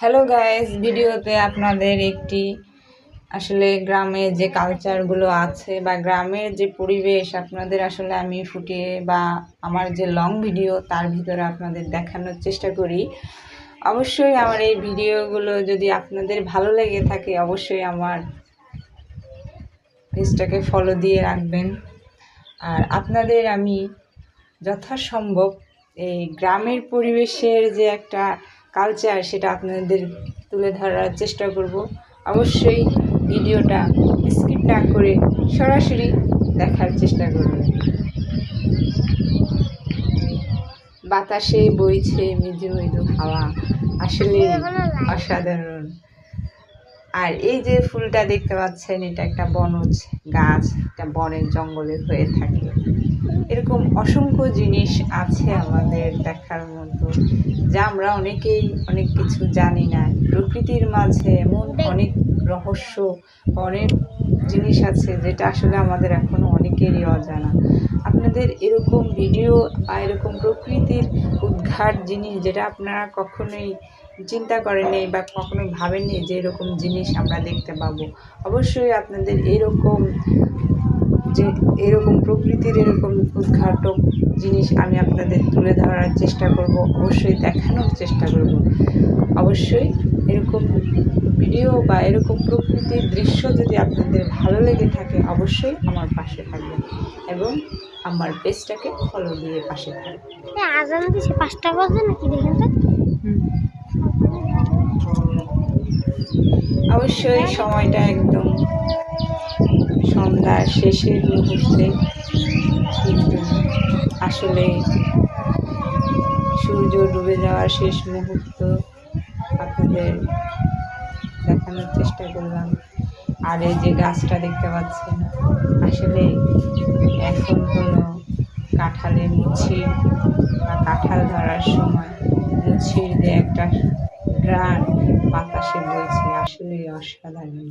Hello guys, ভিডিওতে আপনাদের একটি আসলে গ্রামের যে কালচারগুলো আছে বা গ্রামের যে পরিবেশ আপনাদের আসলে আমি ফুটিয়ে বা আমার যে লং ভিডিও তার ভিতরে আপনাদের দেখানোর চেষ্টা করি। অবশ্যই আমার এই ভিডিওগুলো যদি আপনাদের ভালো লেগে থাকে অবশ্যই আমার পেজটাকে ফলো দিয়ে রাখবেন। আর আপনাদের আমি যথাসম্ভব এই গ্রামের পরিবেশের যে একটা কালচার সেটা আপনাদের তুলে ধরার চেষ্টা করব। অবশ্যই ভিডিওটা স্কিপ না করে সরাসরি দেখার চেষ্টা করবেন। বাতাসে বইছে মৃদু মৃদু হাওয়া, আসলে অসাধারণ। আর এই যে ফুলটা দেখতে পাচ্ছেন এটা একটা বনজ গাছ, এটা বনের জঙ্গলে হয়ে থাকে। এরকম অসংখ্য জিনিস আছে আমাদের দেখার মতো, যা আমরা অনেকেই অনেক কিছু জানি না। প্রকৃতির মাঝে এমন অনেক রহস্য, অনেক জিনিস আছে যেটা আসলে আমাদের এখনো অনেকেরই অজানা। আপনাদের এরকম ভিডিও বা এরকম প্রকৃতির উদ্ঘাট জিনিস যেটা আপনারা কখনোই চিন্তা করেননি বা কখনো ভাবেননি যে এরকম জিনিস আমরা দেখতে পাবো, অবশ্যই আপনাদের এরকম প্রকৃতির এরকম উদ্ঘাটক জিনিস আমি আপনাদের তুলে ধরার চেষ্টা করব, অবশ্যই দেখানোর চেষ্টা করব। অবশ্যই এরকম ভিডিও বা এরকম প্রকৃতির দৃশ্য যদি আপনাদের ভালো লেগে থাকে অবশ্যই আমার পাশে থাকবেন এবং আমার পেজটাকে ফলো দিয়ে পাশে থাকবেন। আজান দিছে 5টা বাজে নাকি দেখেন তো। অবশ্যই সময়টা একদম সন্ধ্যার শেষের মুহূর্তে, কিন্তু আসলে সূর্য ডুবে যাওয়ার শেষ মুহূর্ত আপনাদের দেখানোর চেষ্টা করলাম। আর এই যে গাছটা দেখতে পাচ্ছেন, আসলে এখন হলো কাঁঠালের মুছির বা কাঁঠাল ধরার সময় মুছির যে একটা গ্রান বাতাসে বইছে, আসলে অসাধারণ।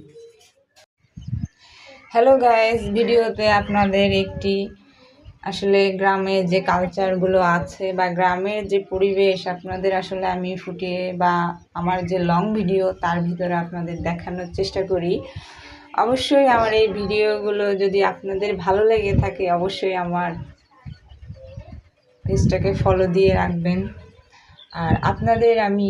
হ্যালো গাইস, ভিডিওতে আপনাদের একটি আসলে গ্রামের যে কালচারগুলো আছে বা গ্রামের যে পরিবেশ আপনাদের আসলে আমি ফুটিয়ে বা আমার যে লং ভিডিও তার ভিতরে আপনাদের দেখানোর চেষ্টা করি। অবশ্যই আমার এই ভিডিওগুলো যদি আপনাদের ভালো লেগে থাকে অবশ্যই আমার পেজটাকে ফলো দিয়ে রাখবেন। আর আপনাদের আমি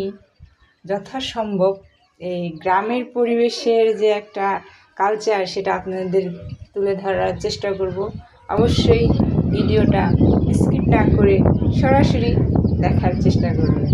যথাসম্ভব এই গ্রামের পরিবেশের যে একটা কালচার সেটা আপনাদের তুলে ধরার চেষ্টা করব। অবশ্যই ভিডিওটা স্কিপ না করে সরাসরি দেখার চেষ্টা করবেন।